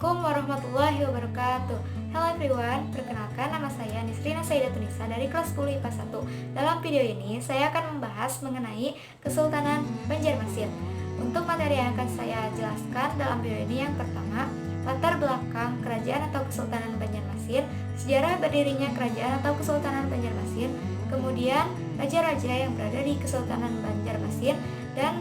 Assalamualaikum warahmatullahi wabarakatuh. Hello everyone, perkenalkan nama saya Nisrina Saidatunisa dari kelas 10 IPA 1. Dalam video ini, saya akan membahas mengenai Kesultanan Banjarmasin. Untuk materi yang akan saya jelaskan dalam video ini, yang pertama, latar belakang kerajaan atau Kesultanan Banjarmasin, sejarah berdirinya kerajaan atau Kesultanan Banjarmasin, kemudian raja-raja yang berada di Kesultanan Banjarmasin, dan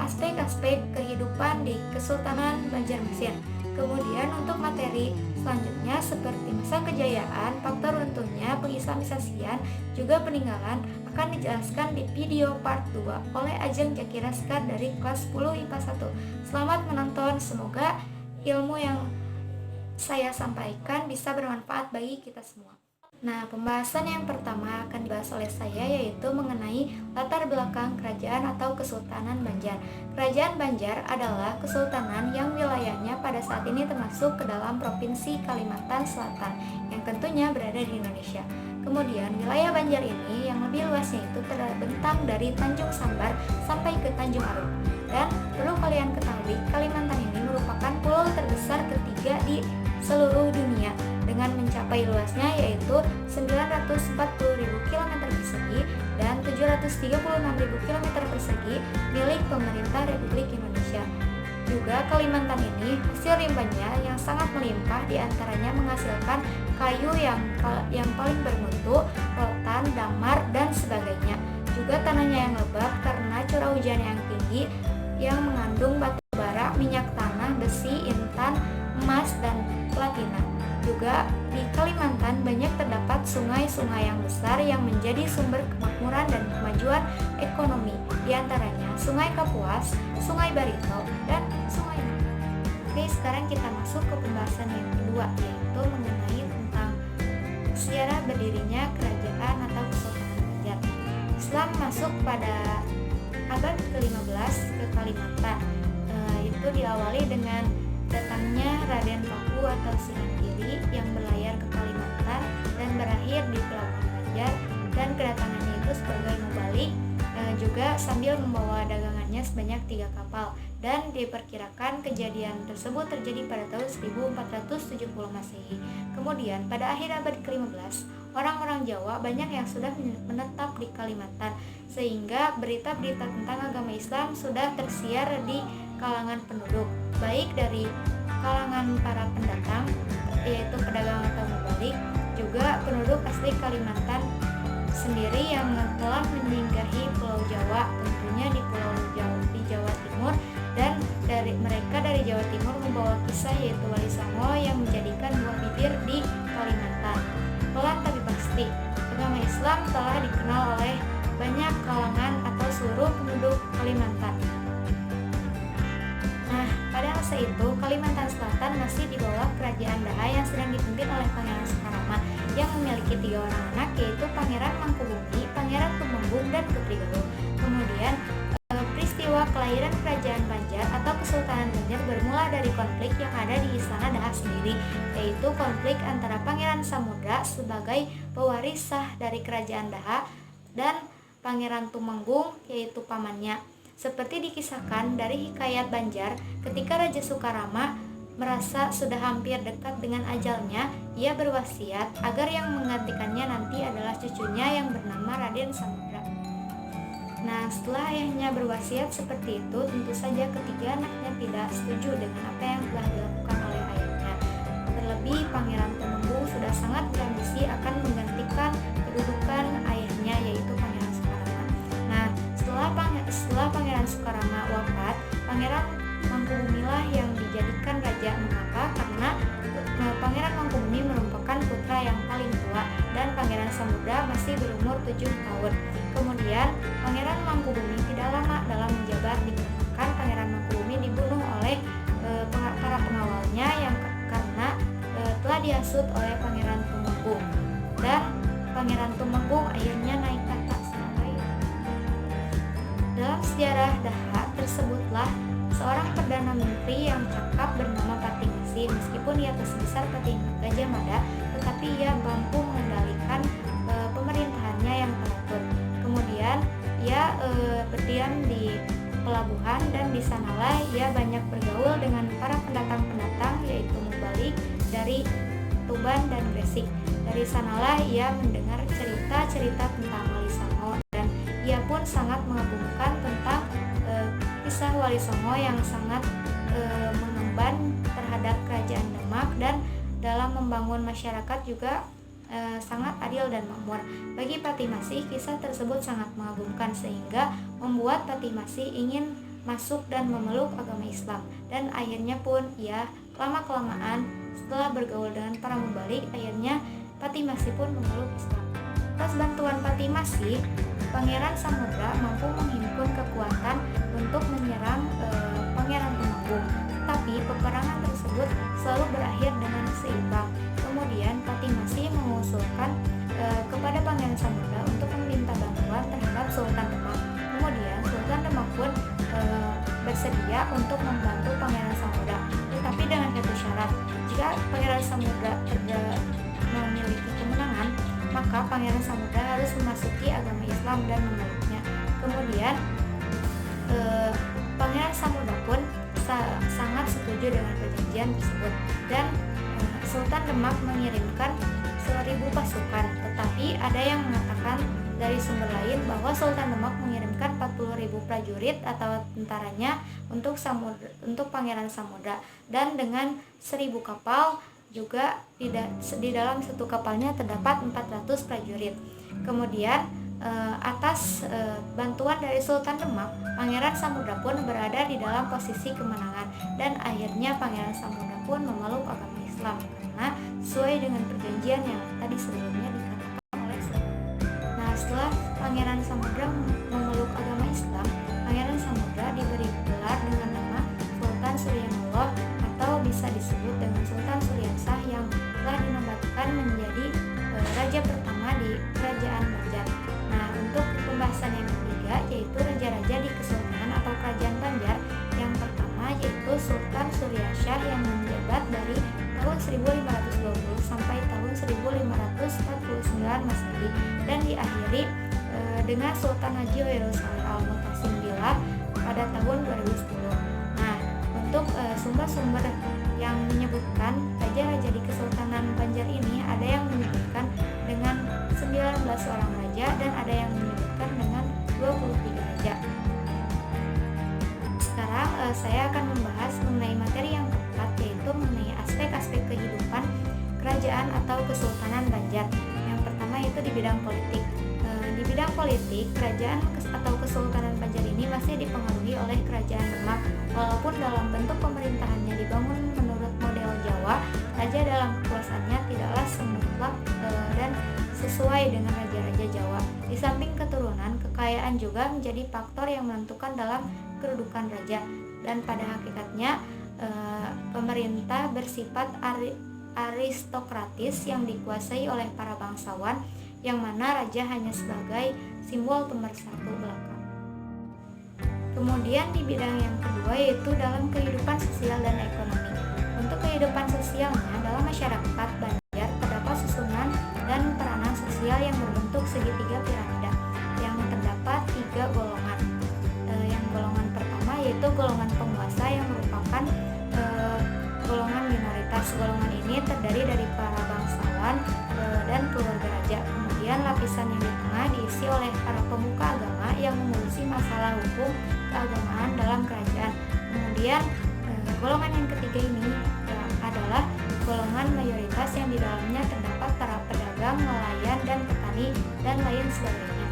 aspek-aspek kehidupan di Kesultanan Banjarmasin. Kemudian untuk materi selanjutnya seperti masa kejayaan, faktor runtuhnya, pengislamisasian, juga peninggalan akan dijelaskan di video part 2 oleh Ajeng Jaki Raskar dari kelas 10 IPA 1. Selamat menonton, semoga ilmu yang saya sampaikan bisa bermanfaat bagi kita semua. Nah, pembahasan yang pertama akan dibahas oleh saya yaitu mengenai latar belakang kerajaan atau Kesultanan Banjar. Kerajaan Banjar adalah kesultanan yang wilayahnya pada saat ini termasuk ke dalam Provinsi Kalimantan Selatan yang tentunya berada di Indonesia. Kemudian wilayah Banjar ini yang lebih luasnya itu terbentang dari Tanjung Sambar sampai ke Tanjung Aru. Dan perlu kalian ketahui, Kalimantan ini merupakan pulau terbesar ketiga di seluruh dunia dengan mencapai luasnya yaitu 940.000 km persegi dan 736.000 km persegi milik pemerintah Republik Indonesia. Juga Kalimantan ini hasil limbahnya yang sangat melimpah, diantaranya menghasilkan kayu yang paling bermutu, rotan, damar, dan sebagainya. Juga tanahnya yang lebat karena curah hujan yang tinggi yang mengandung batu bara, minyak tanah, besi, intan, emas, dan platina. Juga di Kalimantan banyak terdapat sungai-sungai yang besar yang menjadi sumber kemakmuran dan kemajuan ekonomi, di antaranya Sungai Kapuas, Sungai Barito, dan Sungai Nangka. Oke, sekarang kita masuk ke pembahasan yang kedua, yaitu mengenai tentang sejarah berdirinya kerajaan atau Kesultanan Banjar. Islam masuk pada abad ke-15 ke Kalimantan. Itu diawali dengan datangnya Raden Paku atau Sinangkiri yang berlayar ke Kalimantan dan berakhir di Pelabuhan Banjar, dan kedatangannya itu sebagai mubalik, juga sambil membawa dagangannya sebanyak 3 kapal, dan diperkirakan kejadian tersebut terjadi pada tahun 1470 Masehi. Kemudian pada akhir abad ke-15, orang-orang Jawa banyak yang sudah menetap di Kalimantan, sehingga berita-berita tentang agama Islam sudah tersiar di kalangan penduduk, baik dari kalangan para pendatang yaitu pedagang atau mubalik, juga penduduk asli Kalimantan sendiri yang telah menyinggahi Pulau Jawa, tentunya di Jawa Timur, dan mereka dari Jawa Timur membawa kisah yaitu Wali Songo yang menjadikan buah bibir di Kalimantan. Pelan tapi pasti, agama Islam telah dikenal oleh banyak kalangan atau seluruh penduduk Kalimantan. Nah, pada masa itu Kalimantan Selatan masih di bawah Kerajaan Daha yang sedang dipimpin oleh Pangeran Soekarno yang memiliki 3 orang anak, yaitu Pangeran Mangkubumi, Pangeran Tumenggung, dan Putri Galuh. Kemudian peristiwa kelahiran Kerajaan Banjar atau Kesultanan Banjar bermula dari konflik yang ada di Istana Daha sendiri, yaitu konflik antara Pangeran Samudra sebagai pewaris sah dari Kerajaan Daha dan Pangeran Tumenggung yaitu pamannya. Seperti dikisahkan dari Hikayat Banjar, ketika Raja Sukarama merasa sudah hampir dekat dengan ajalnya, ia berwasiat agar yang menggantikannya nanti adalah cucunya yang bernama Raden Samudra. Nah, setelah ayahnya berwasiat seperti itu, tentu saja ketiga anaknya tidak setuju dengan apa yang telah dilakukan oleh ayahnya. Terlebih Pangeran Tumenggung sudah sangat berambisi akan menggantikan kedudukan ayahnya yaitu Pangeran Soekarno. Nah, setelah Pangeran Soekarno wafat, Pangeran Mangkubumilah yang dijadikan raja. Mengapa? Karena Pangeran Mangkubumi merupakan putra yang paling tua dan Pangeran Samudra masih berumur 7 tahun. Kemudian Pangeran Mangkubumi tidak lama dalam menjabat, dikarenakan Pangeran Mangkubumi dibunuh oleh para pengawalnya yang karena telah dihasut oleh Pangeran Tumenggung, dan Pangeran Tumenggung akhirnya naik tahta sebagai dalam sejarah Daha tersebutlah seorang perdana menteri yang cakap bernama Patingasi. Meskipun ia terbesar Patih Gajah Mada, tetapi ia mampu mengendalikan pemerintahannya yang teratur. Kemudian ia berdiam di pelabuhan dan di sanalah ia banyak bergaul dengan para pendatang-pendatang yaitu dari Tuban dan Gresik. Dari sanalah ia mendengar cerita-cerita tentang Wali Songo, dan ia pun sangat mengagumkan tentang kisah Wali Songo yang sangat mengemban terhadap kerajaan Demak, dan dalam membangun masyarakat juga sangat adil dan makmur. Bagi Patimasih, kisah tersebut sangat mengagumkan sehingga membuat Patimasih ingin masuk dan memeluk agama Islam, dan akhirnya pun ia lama-kelamaan setelah bergaul dengan para mubalik, akhirnya Patimasih pun memeluk Islam. Atas bantuan Patimasih, Pangeran Samudra mampu menghimpun kekuatan untuk menyerang Pangeran Temanggung. Tapi peperangan tersebut selalu berakhir dengan seimbang. Kemudian Patimasih mengusulkan kepada Pangeran Samudra untuk meminta bantuan terhadap Sultan Demak. Kemudian Sultan Demak pun bersedia untuk membantu Pangeran Samudra, tetapi dengan satu syarat: jika Pangeran Samudra tidak memiliki kemenangan, maka Pangeran Samudra harus memasuki agama Islam dan memeluknya. Kemudian Pangeran Samudra pun sangat setuju dengan perjanjian tersebut, dan Sultan Demak mengirimkan 1000 pasukan. Tetapi ada yang mengatakan dari sumber lain bahwa Sultan Demak mengirimkan 40.000 prajurit atau tentaranya untuk Pangeran Samudra, dan dengan 1000 kapal juga di dalam satu kapalnya terdapat 400 prajurit. Kemudian atas bantuan dari Sultan Demak, Pangeran Samudra pun berada di dalam posisi kemenangan, dan akhirnya Pangeran Samudra pun memeluk agama Islam karena sesuai dengan perjanjian yang tadi sebelumnya dikatakan oleh Sultan. Nah, setelah Pangeran Samudra memeluk agama Islam, Pangeran Samudra diberi gelar dengan nama Sultan Suryanullah, atau bisa disebut dengan Sultan Suryansah, yang telah dinobatkan menjadi raja pertama di Kerajaan Banjar. Nah, untuk pembahasan yang ketiga yaitu raja-raja di Kesultanan atau Kerajaan Banjar. Yang pertama yaitu Sultan Suryasyah yang menjabat dari tahun 1520 sampai tahun 1549 Masehi, dan diakhiri dengan Sultan Haji Hoyrul Saleh Al-Mutasim Billah pada tahun 2010. Nah, untuk sumber-sumber yang menyebutkan raja-raja di Kesultanan Banjar ini, ada yang menyebutkan dengan 19 orang raja dan ada yang menyebutkan dengan 23 raja. Sekarang saya akan membahas mengenai materi yang keempat, yaitu mengenai aspek-aspek kehidupan kerajaan atau Kesultanan Banjar. Yang pertama itu di bidang politik. Di bidang politik, kerajaan atau Kesultanan Banjar ini masih dipengaruhi oleh Kerajaan Demak. Walaupun dalam bentuk pemerintahannya dibangun menurut model Jawa, raja dalam kekuasaannya tidaklah semutlak dan sesuai dengan raja-raja Jawa. Di samping keturunan, kekayaan juga menjadi faktor yang menentukan dalam kedudukan raja, dan pada hakikatnya pemerintah bersifat aristokratis yang dikuasai oleh para bangsawan, yang mana raja hanya sebagai simbol pemersatu belaka. Kemudian di bidang yang kedua yaitu dalam kehidupan sosial dan ekonomi. Untuk kehidupan sosialnya, dalam masyarakat Banjar terdapat susunan dan peranan sosial yang berbentuk segitiga piramida yang terdapat 3 golongan. Yang golongan pertama yaitu golongan penguasa yang merupakan golongan minoritas. Golongan ini terdiri dari para bangsawan dan keluarga raja. Kemudian lapisan yang di tengah diisi oleh para pemuka agama yang mengurusi masalah hukum keagamaan dalam kerajaan. Kemudian golongan yang ketiga ini adalah golongan mayoritas yang di dalamnya terdapat para pedagang, nelayan, dan petani, dan lain sebagainya.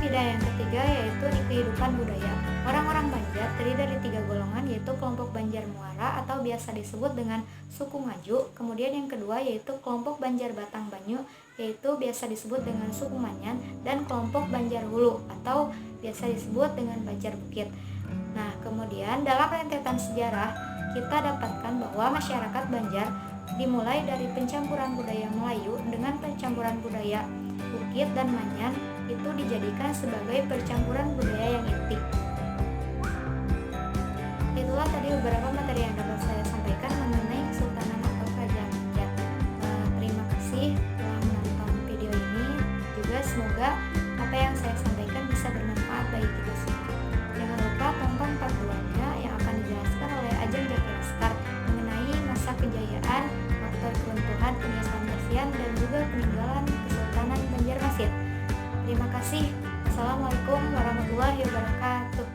Bidang yang ketiga yaitu di kehidupan budaya. Orang-orang Banjar terdiri dari 3 golongan, yaitu kelompok Banjar Muara atau biasa disebut dengan suku Ngaju. Kemudian yang kedua yaitu kelompok Banjar Batang Banyu, yaitu biasa disebut dengan suku Manyan, dan kelompok Banjar Hulu atau biasa disebut dengan Banjar Bukit. Nah, kemudian dalam rentetan sejarah kita dapatkan bahwa masyarakat Banjar dimulai dari pencampuran budaya Melayu dengan pencampuran budaya Bukit dan Manyan, itu dijadikan sebagai percampuran budaya yang inti. Itulah tadi beberapa materi yang dapat saya sampaikan mengenai Kesultanan atau Kerajaan Banjar. Terima kasih telah menonton video ini. Juga semoga apa yang saya sampaikan bisa bermanfaat bagi kita semua. Jangan lupa tonton part 2-nya yang akan dijelaskan oleh Ajeng Jakir perkembangan penyiasan Persian dan juga peninggalan Kesultanan Banjarmasin. Terima kasih. Assalamualaikum warahmatullahi wabarakatuh.